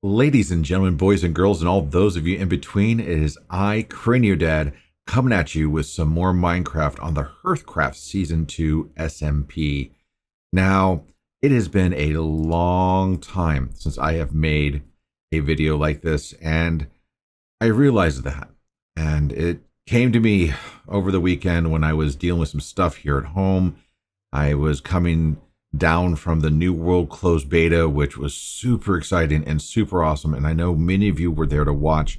Ladies and gentlemen, boys and girls, and all those of you in between, it is I, Dad, coming at you with some more Minecraft on the HearthCraft Season 2 SMP. Now, it has been a long time since I have made a video like this, and I realized that. And it came to me over the weekend when I was dealing with some stuff here at home. I was coming down from the New World closed beta, which was super exciting and super awesome. And I know many of you were there to watch,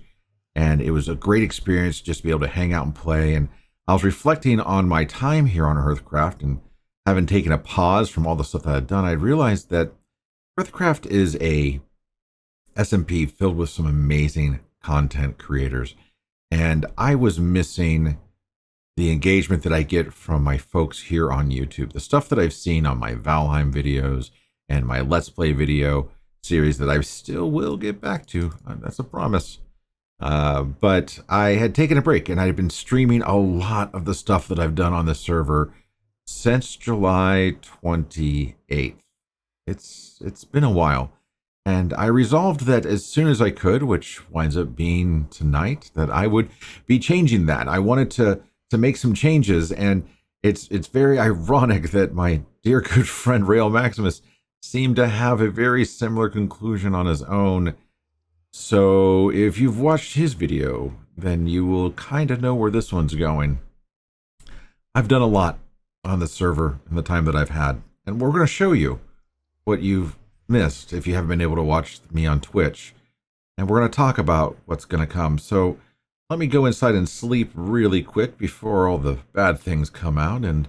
and it was a great experience just to be able to hang out and play. And I was reflecting on my time here on HearthCraft, and having taken a pause from all the stuff that I'd done, I realized that HearthCraft is a SMP filled with some amazing content creators. And I was missing the engagement that I get from my folks here on YouTube, the stuff that I've seen on my Valheim videos and my Let's Play video series that I still will get back to. That's a promise. But I had taken a break, and I had been streaming a lot of the stuff that I've done on the server since July 28th. It's been a while. And I resolved that as soon as I could, which winds up being tonight, that I would be changing that. I wanted to make some changes, and it's very ironic that my dear good friend Rail Maximus seemed to have a very similar conclusion on his own. So if you've watched his video, then you will kind of know where this one's going. I've done a lot on the server in the time that I've had, and we're going to show you what you've missed if you haven't been able to watch me on Twitch. And we're going to talk about what's going to come. So let me go inside and sleep really quick before all the bad things come out, and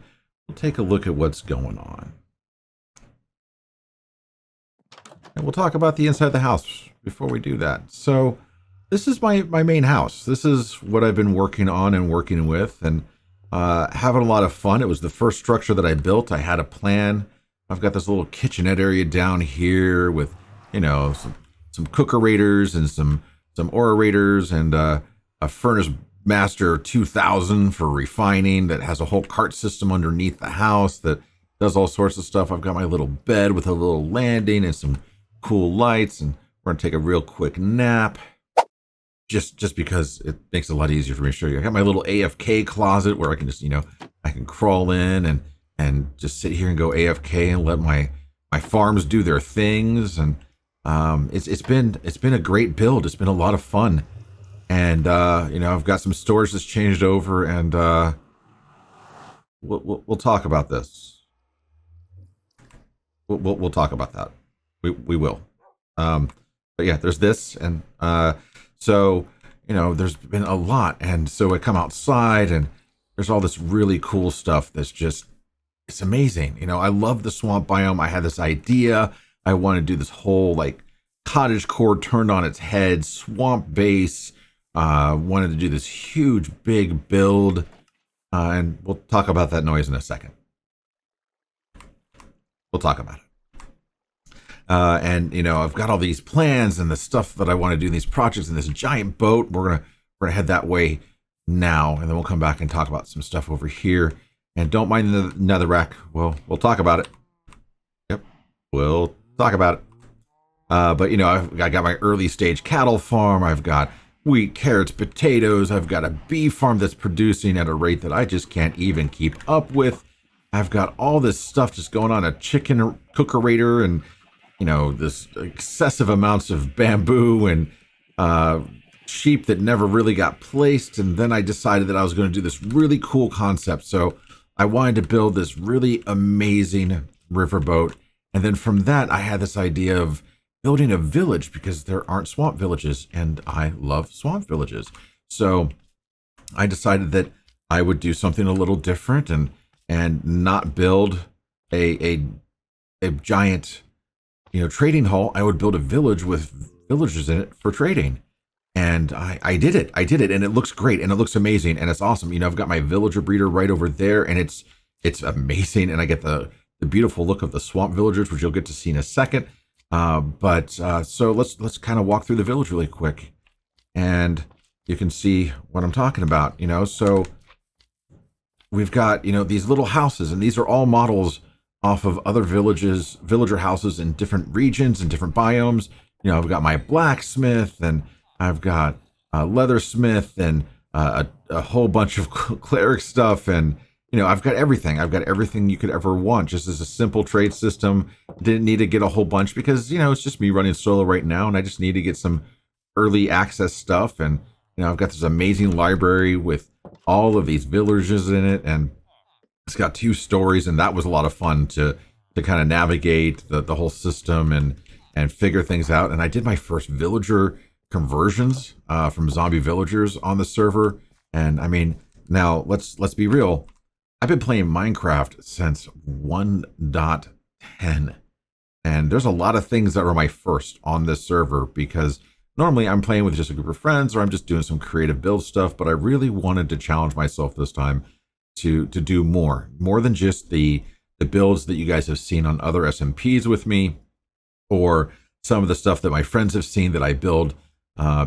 we'll take a look at what's going on. And we'll talk about the inside of the house before we do that. So this is my main house. This is what I've been working on and working with, and having a lot of fun. It was the first structure that I built. I had a plan. I've got this little kitchenette area down here with, you know, some cookerators and some orators and a Furnace Master 2000 for refining that has a whole cart system underneath the house that does all sorts of stuff. I've got my little bed with a little landing and some cool lights, and we're gonna take a real quick nap just because it makes it a lot easier for me to show you. I got my little AFK closet where I can just, you know, I can crawl in and just sit here and go AFK and let my farms do their things. And it's been a great build. It's been a lot of fun. And, you know, I've got some storage that's changed over, and we'll talk about this. We'll talk about that. We will. But yeah, there's this. And so, you know, there's been a lot. And so I come outside, and there's all this really cool stuff that's just, it's amazing. You know, I love the swamp biome. I had this idea. I want to do this whole, like, cottage core turned on its head, swamp base. Wanted to do this huge, big build, and we'll talk about that noise in a second. We'll talk about it. And you know, I've got all these plans and the stuff that I want to do in these projects and this giant boat. We're gonna head that way now, and then we'll come back and talk about some stuff over here. And don't mind the netherrack. We'll talk about it. Yep, we'll talk about it. But you know, I got my early stage cattle farm. I've got wheat, carrots, potatoes. I've got a bee farm that's producing at a rate that I just can't even keep up with. I've got all this stuff just going on, a chicken cookerator, and, you know, this excessive amounts of bamboo and sheep that never really got placed. And then I decided that I was going to do this really cool concept. So I wanted to build this really amazing riverboat. And then from that, I had this idea of building a village, because there aren't swamp villages, and I love swamp villages. So I decided that I would do something a little different and not build a giant, you know, trading hall. I would build a village with villagers in it for trading. And I did it, and it looks great, and it looks amazing, and it's awesome. You know, I've got my villager breeder right over there, and it's amazing, and I get the beautiful look of the swamp villagers, which you'll get to see in a second. So let's kind of walk through the village really quick, and you can see what I'm talking about. You know, so we've got, you know, these little houses, and these are all models off of other villager houses in different regions and different biomes. I've got my blacksmith, and I've got a leathersmith, and a whole bunch of cleric stuff, and I've got everything. I've got everything you could ever want, just as a simple trade system. Didn't need to get a whole bunch because it's just me running solo right now, and I just need to get some early access stuff. And I've got this amazing library with all of these villages in it, and it's got 2 stories, and that was a lot of fun to kind of navigate the whole system and figure things out. And I did my first villager conversions from zombie villagers on the server. And I mean, now let's be real. I've been playing Minecraft since 1.10, and there's a lot of things that are my first on this server, because normally I'm playing with just a group of friends, or I'm just doing some creative build stuff. But I really wanted to challenge myself this time to do more than just the builds that you guys have seen on other SMPs with me, or some of the stuff that my friends have seen that I build,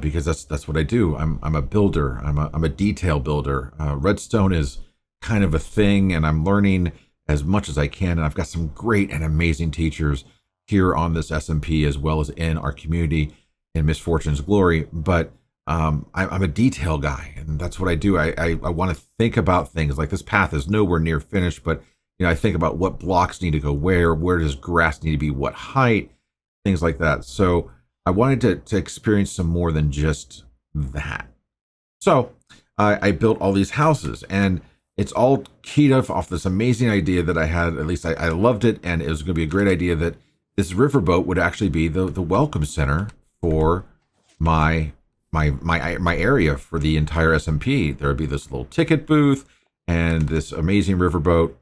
because that's what I do. I'm a builder. I'm a detail builder. Redstone is kind of a thing, and I'm learning as much as I can. And I've got some great and amazing teachers here on this SMP, as well as in our community in Misfortune's Glory. But I'm a detail guy, and that's what I do. I want to think about things like this path is nowhere near finished, but I think about what blocks need to go where does grass need to be, what height, things like that. So I wanted to experience some more than just that. So I built all these houses, and it's all keyed off this amazing idea that I had. At least I loved it, and it was going to be a great idea that this riverboat would actually be the welcome center for my area for the entire SMP. There would be this little ticket booth and this amazing riverboat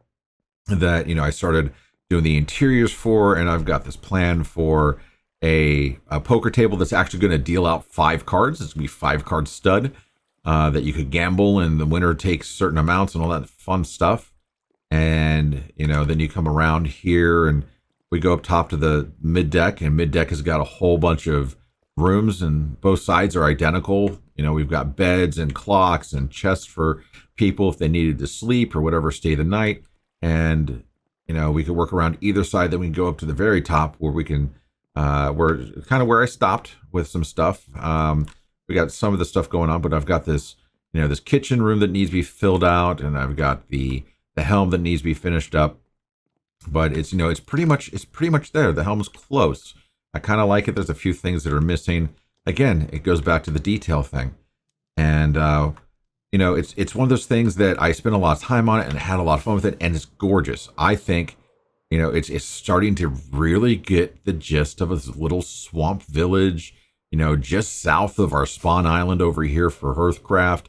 that I started doing the interiors for, and I've got this plan for a poker table that's actually going to deal out 5 cards. It's going to be 5-card stud that you could gamble, and the winner takes certain amounts and all that fun stuff. And then you come around here, and we go up top to the mid deck, and mid deck has got a whole bunch of rooms, and both sides are identical. We've got beds and clocks and chests for people if they needed to sleep or whatever, stay the night. And we could work around either side. Then we can go up to the very top where we can we're kind of where I stopped with some stuff. We got some of the stuff going on, but I've got this this kitchen room that needs to be filled out, and I've got the helm that needs to be finished up. But it's it's pretty much there. The helm's close. I kind of like it. There's a few things that are missing. Again, it goes back to the detail thing. And it's one of those things that I spent a lot of time on it and had a lot of fun with it, and it's gorgeous. I think it's starting to really get the gist of this little swamp village, just south of our spawn island over here for HearthCraft.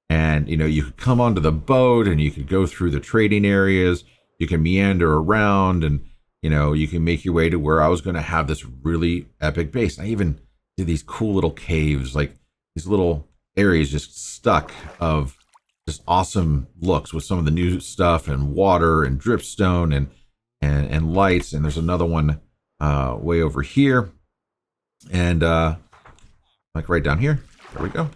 And you could come onto the boat, and you could go through the trading areas. You can meander around, and you can make your way to where I was going to have this really epic base. I even did these cool little caves, like these little areas just stuck of just awesome looks with some of the new stuff, and water and dripstone and lights. And there's another one way over here, and like right down here. There we go.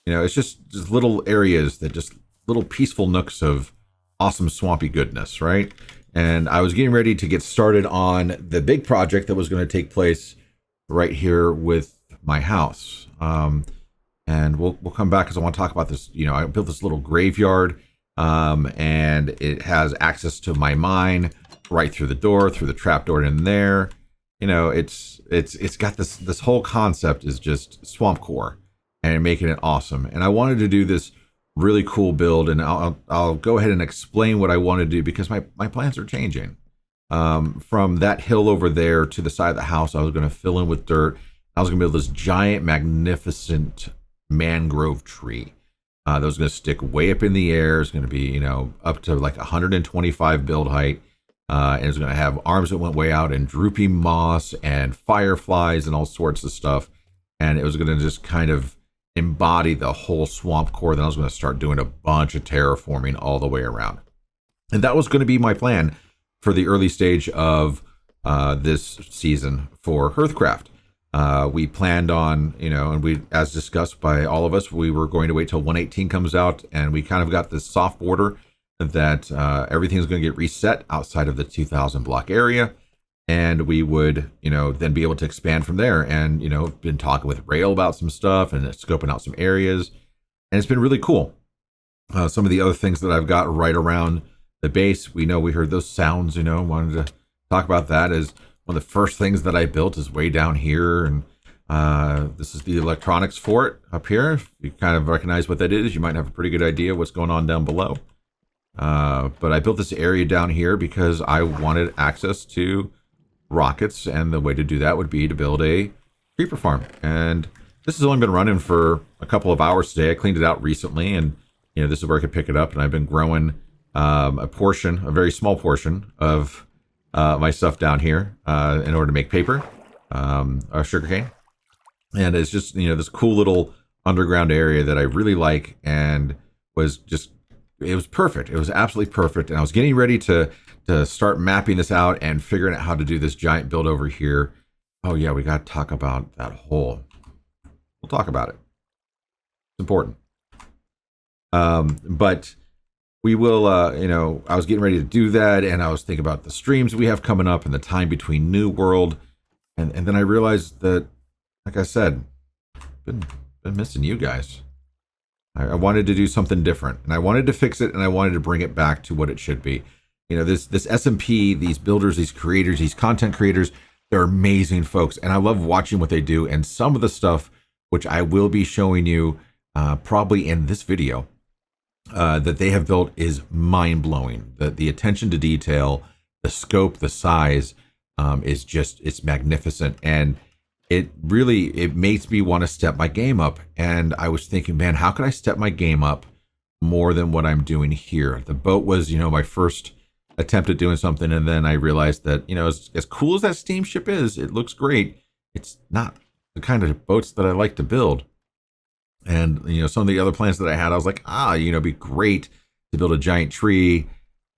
It's just little areas that just little peaceful nooks of awesome swampy goodness, right? And I was getting ready to get started on the big project that was going to take place right here with my house. And we'll come back because I want to talk about this. I built this little graveyard, and it has access to my mine right through the door, through the trap door in there. It's got this whole concept is just swamp core and making it awesome. And I wanted to do this really cool build, and I'll go ahead and explain what I want to do, because my plans are changing. From that hill over there to the side of the house, I was going to fill in with dirt. I was going to build this giant, magnificent mangrove tree that was going to stick way up in the air. It's going to be, up to like 125 build height. And it's going to have arms that went way out, and drooping moss and fireflies and all sorts of stuff. And it was going to just kind of embody the whole swamp core. Then I was going to start doing a bunch of terraforming all the way around. And that was going to be my plan for the early stage of this season for HearthCraft. We planned on, and we, as discussed by all of us, we were going to wait till 118 comes out, and we kind of got this soft border that everything's going to get reset outside of the 2000 block area. and we would, then be able to expand from there. And, been talking with Rail about some stuff and scoping out some areas, and it's been really cool. Some of the other things that I've got right around the base, we heard those sounds, wanted to talk about that. As one of the first things that I built is way down here, and this is the electronics for it up here. If you kind of recognize what that is, you might have a pretty good idea what's going on down below. But I built this area down here because I wanted access to rockets, and the way to do that would be to build a creeper farm. And this has only been running for a couple of hours today. I cleaned it out recently, and this is where I could pick it up. And I've been growing a very small portion of my stuff down here in order to make paper, sugarcane. And it's just this cool little underground area that I really like, and it was perfect. It was absolutely perfect. And I was getting ready to start mapping this out and figuring out how to do this giant build over here. Oh yeah, we got to talk about that hole. We'll talk about it. It's important. But we will, I was getting ready to do that, and I was thinking about the streams we have coming up and the time between New World. And then I realized that, like I said, been missing you guys. I wanted to do something different, and I wanted to fix it, and I wanted to bring it back to what it should be. This SMP, these builders, these creators, these content creators, they're amazing folks, and I love watching what they do. And some of the stuff, which I will be showing you probably in this video, that they have built is mind-blowing. The attention to detail, the scope, the size it's magnificent. And it makes me want to step my game up. And I was thinking, man, how could I step my game up more than what I'm doing here? The boat was, my first attempt at doing something. And then I realized that, as cool as that steamship is, it looks great. It's not the kind of boats that I like to build. And, some of the other plans that I had, I was like, it'd be great to build a giant tree.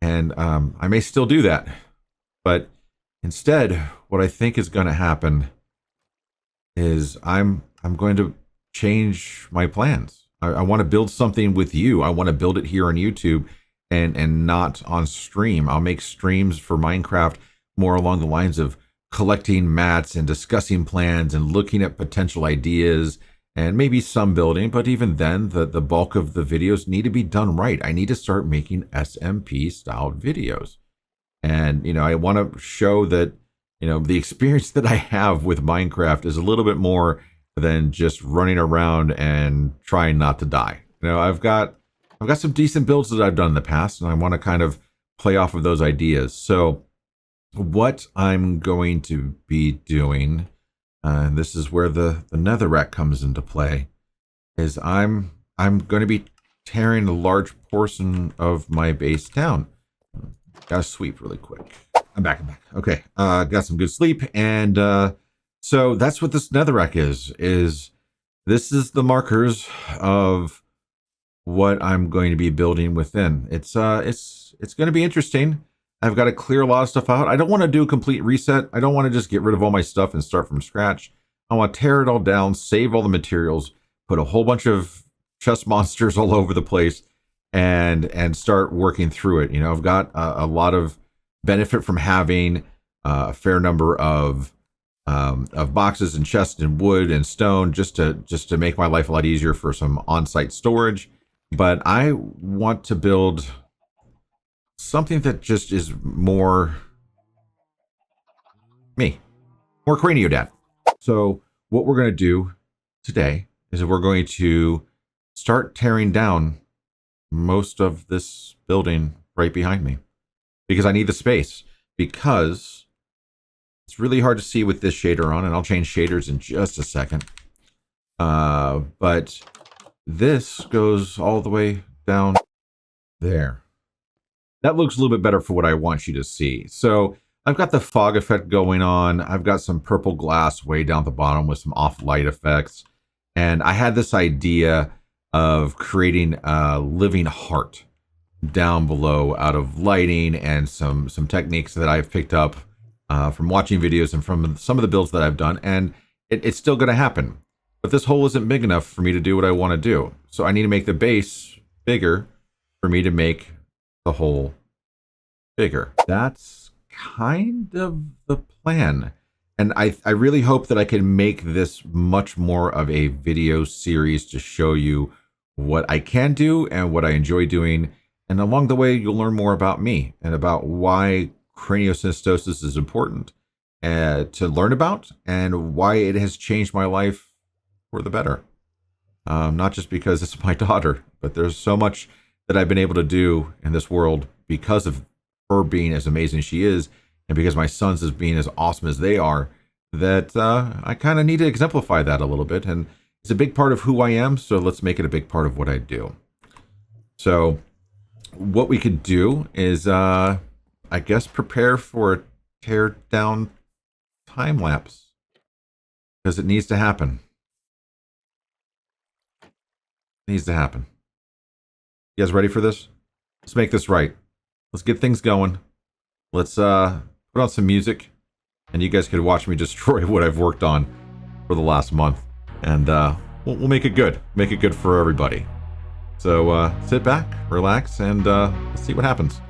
And I may still do that. But instead, what I think is going to happen is I'm going to change my plans. I want to build something with you. I want to build it here on YouTube and not on stream. I'll make streams for Minecraft more along the lines of collecting mats and discussing plans and looking at potential ideas and maybe some building. But even then, the bulk of the videos need to be done right. I need to start making SMP styled videos. And, I want to show that, the experience that I have with Minecraft is a little bit more than just running around and trying not to die. I've got some decent builds that I've done in the past, and I want to kind of play off of those ideas. So what I'm going to be doing, and this is where the netherrack comes into play, is I'm going to be tearing a large portion of my base down. Gotta sweep really quick. I'm back. Okay, got some good sleep, and so that's what this netherrack is this is the markers of what I'm going to be building within. It's going to be interesting. I've got to clear a lot of stuff out. I don't want to do a complete reset. I don't want to just get rid of all my stuff and start from scratch. I want to tear it all down, save all the materials, put a whole bunch of chest monsters all over the place, and start working through it. I've got a lot of benefit from having a fair number of boxes and chests and wood and stone just to make my life a lot easier for some on-site storage. But I want to build something that just is more me, more Cranio Dad. So what we're going to do today is we're going to start tearing down most of this building right behind me, because I need the space, because it's really hard to see with this shader on, and I'll change shaders in just a second. But this goes all the way down there. That looks a little bit better for what I want you to see. So I've got the fog effect going on. I've got some purple glass way down at the bottom with some off light effects. And I had this idea of creating a living heart down below out of lighting and some techniques that I've picked up from watching videos and from some of the builds that I've done. And it's still going to happen. But this hole isn't big enough for me to do what I want to do. So I need to make the base bigger for me to make the hole bigger. That's kind of the plan. And I really hope that I can make this much more of a video series to show you what I can do and what I enjoy doing. And along the way, you'll learn more about me and about why craniosynostosis is important to learn about and why it has changed my life for the better. Not just because it's my daughter, but there's so much that I've been able to do in this world because of her being as amazing as she is, and because my sons is being as awesome as they are, that I kind of need to exemplify that a little bit. And it's a big part of who I am, so let's make it a big part of what I do. So what we could do is, I guess, prepare for a tear down time lapse, because it needs to happen. It needs to happen. You guys ready for this? Let's make this right. Let's get things going. Let's put on some music, and you guys could watch me destroy what I've worked on for the last month, and we'll make it good. Make it good for everybody. So sit back, relax, and let's see what happens.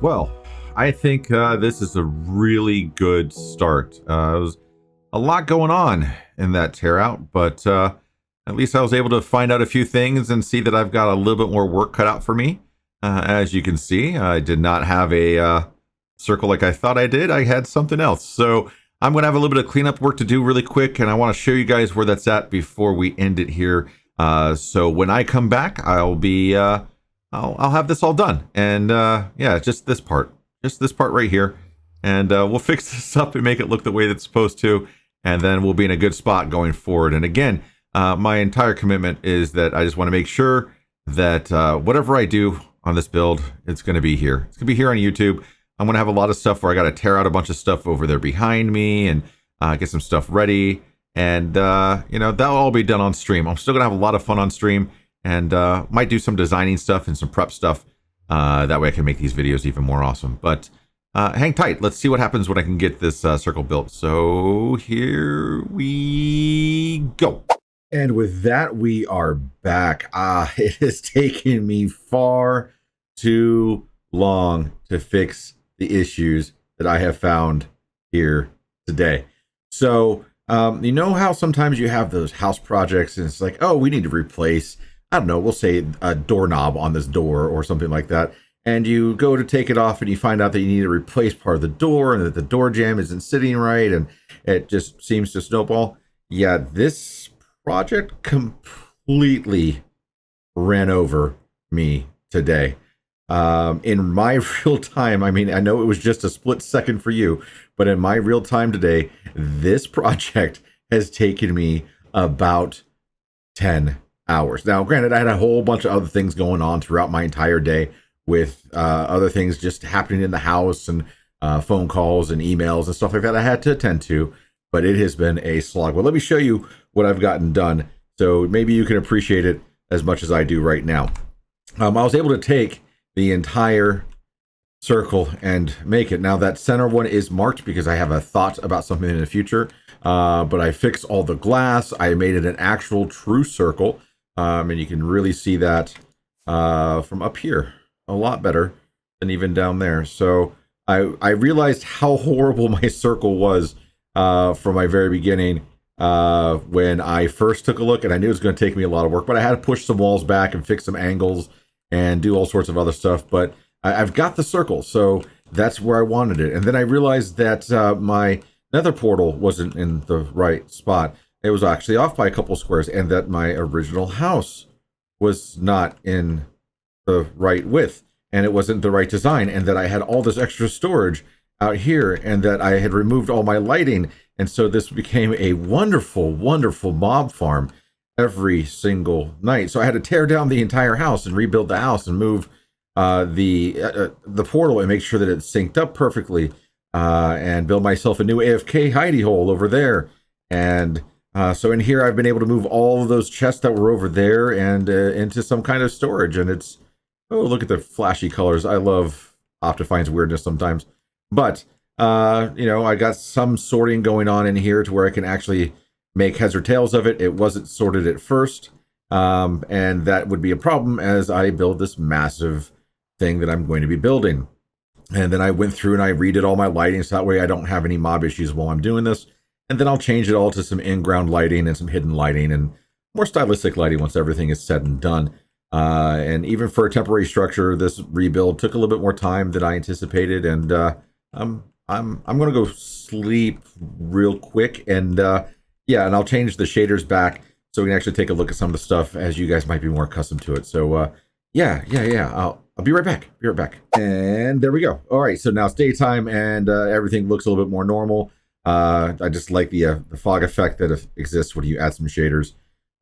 Well, I think this is a really good start. There was a lot going on in that tear out, but at least I was able to find out a few things and see that I've got a little bit more work cut out for me. As you can see, I did not have a circle like I thought I did. I had something else. So I'm going to have a little bit of cleanup work to do really quick, and I want to show you guys where that's at before we end it here. So when I come back, I'll be... I'll have this all done, and yeah, just this part right here, and we'll fix this up and make it look the way that's supposed to, and then we'll be in a good spot going forward. And again, my entire commitment is that I just want to make sure that whatever I do on this build, it's going to be here. It's going to be here on YouTube. I'm going to have a lot of stuff where I got to tear out a bunch of stuff over there behind me and get some stuff ready, and you know, that'll all be done on stream. I'm still going to have a lot of fun on stream. And might do some designing stuff and some prep stuff. That way I can make these videos even more awesome. But hang tight. Let's see what happens when I can get this circle built. So here we go. And with that, we are back. It has taken me far too long to fix the issues that I have found here today. So, you know how sometimes you have those house projects and it's like, oh, we need to replace, I don't know, we'll say a doorknob on this door or something like that. And you go to take it off and you find out that you need to replace part of the door and that the door jamb isn't sitting right and it just seems to snowball. Yeah, this project completely ran over me today. In my real time, I mean, I know it was just a split second for you, but in my real time today, this project has taken me about 10 hours. Now, granted, I had a whole bunch of other things going on throughout my entire day with other things just happening in the house and phone calls and emails and stuff like that I had to attend to, but it has been a slog. Well, let me show you what I've gotten done so maybe you can appreciate it as much as I do right now. I was able to take the entire circle and make it. Now that center one is marked because I have a thought about something in the future, but I fixed all the glass. I made it an actual true circle, and you can really see that from up here a lot better than even down there. So I realized how horrible my circle was from my very beginning when I first took a look, and I knew it was going to take me a lot of work, but I had to push some walls back and fix some angles and do all sorts of other stuff. But I've got the circle, so that's where I wanted it. And then I realized that my nether portal wasn't in the right spot. It was actually off by a couple squares, and that my original house was not in the right width, and it wasn't the right design, and that I had all this extra storage out here, and that I had removed all my lighting. And so this became a wonderful, wonderful mob farm every single night. So I had to tear down the entire house and rebuild the house and move the portal and make sure that it synced up perfectly, and build myself a new AFK hidey hole over there. And so in here I've been able to move all of those chests that were over there and into some kind of storage. And it's, oh, look at the flashy colors. I love Optifine's weirdness sometimes. But you know, I got some sorting going on in here to where I can actually make heads or tails of it. It wasn't sorted at first, and that would be a problem as I build this massive thing that I'm going to be building. And then I went through and I redid all my lighting so that way I don't have any mob issues while I'm doing this. And then I'll change it all to some in-ground lighting and some hidden lighting and more stylistic lighting once everything is said and done. And even for a temporary structure, this rebuild took a little bit more time than I anticipated. And I'm gonna go sleep real quick, and yeah, and I'll change the shaders back so we can actually take a look at some of the stuff as you guys might be more accustomed to it. So yeah. I'll be right back. And there we go. All right, so now it's daytime and everything looks a little bit more normal. I just like the fog effect that exists when you add some shaders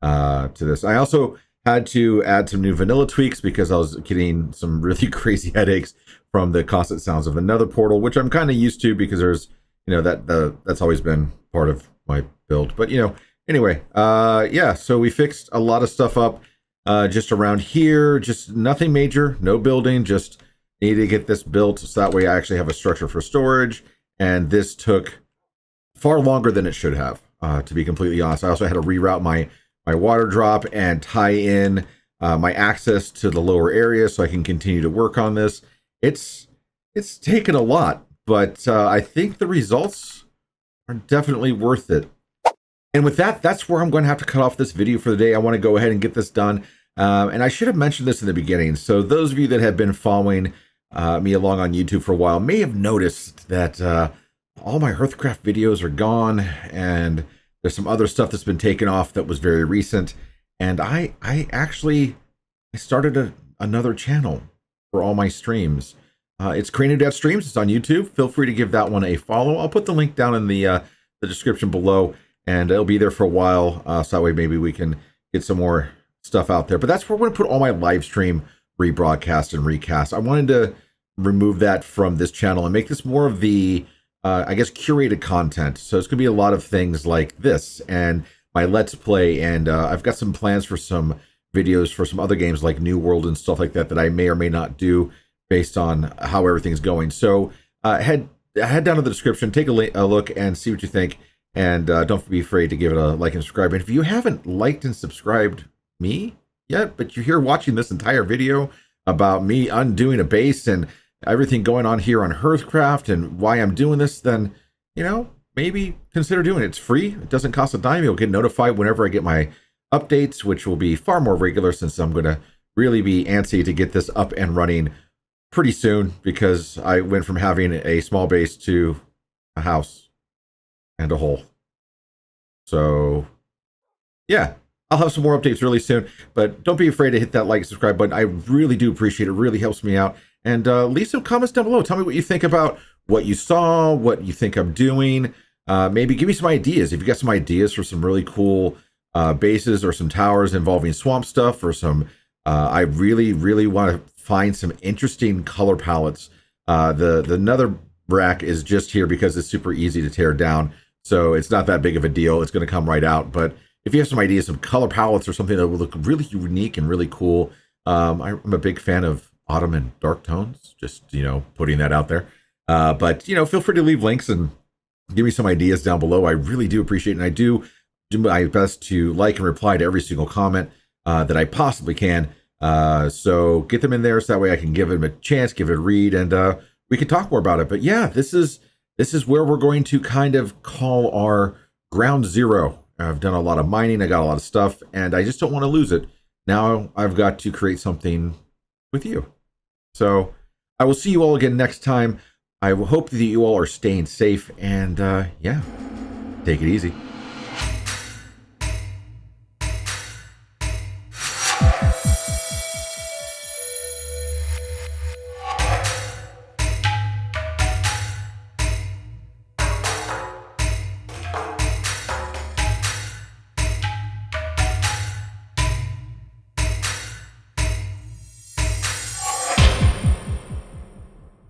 to this. I also had to add some new vanilla tweaks because I was getting some really crazy headaches from the constant sounds of another portal, which I'm kind of used to because there's, you know, that's always been part of my build. But, you know, anyway, yeah, so we fixed a lot of stuff up just around here, just nothing major, no building, just need to get this built so that way I actually have a structure for storage. And this took far longer than it should have, to be completely honest. I also had to reroute my water drop and tie in my access to the lower area so I can continue to work on this. It's taken a lot, but I think the results are definitely worth it. And with that, that's where I'm going to have to cut off this video for the day. I want to go ahead and get this done. And I should have mentioned this in the beginning. So those of you that have been following me along on YouTube for a while may have noticed that all my HearthCraft videos are gone, and there's some other stuff that's been taken off that was very recent. And I started another channel for all my streams. It's Craniodad Streams. It's on YouTube. Feel free to give that one a follow. I'll put the link down in the description below, and it'll be there for a while. So that way maybe we can get some more stuff out there. But that's where I'm going to put all my live stream rebroadcast and recast. I wanted to remove that from this channel and make this more of the I guess curated content. So it's gonna be a lot of things like this and my Let's Play, and I've got some plans for some videos for some other games like New World and stuff like that that I may or may not do based on how everything's going. So head down to the description, take a look and see what you think, and don't be afraid to give it a like and subscribe. And if you haven't liked and subscribed me yet, but you're here watching this entire video about me undoing a base and everything going on here on HearthCraft and why I'm doing this, then, maybe consider doing it. It's free. It doesn't cost a dime. You'll get notified whenever I get my updates, which will be far more regular since I'm going to really be antsy to get this up and running pretty soon, because I went from having a small base to a house and a hole. So yeah, I'll have some more updates really soon, but don't be afraid to hit that like, subscribe button. I really do appreciate it. It really helps me out. And leave some comments down below. Tell me what you think about what you saw, what you think I'm doing. Maybe give me some ideas. If you got some ideas for some really cool bases or some towers involving swamp stuff, or some, I really, really want to find some interesting color palettes. The nether rack is just here because it's super easy to tear down. So it's not that big of a deal. It's going to come right out. But if you have some ideas, some color palettes or something that will look really unique and really cool, I'm a big fan of autumn and dark tones. Just, putting that out there. But, feel free to leave links and give me some ideas down below. I really do appreciate it. And I do my best to like and reply to every single comment that I possibly can. So get them in there so that way I can give them a chance, give it a read, and we can talk more about it. But yeah, this is where we're going to kind of call our ground zero. I've done a lot of mining, I got a lot of stuff, and I just don't want to lose it. Now I've got to create something with you. So I will see you all again next time. I hope that you all are staying safe, and yeah, take it easy.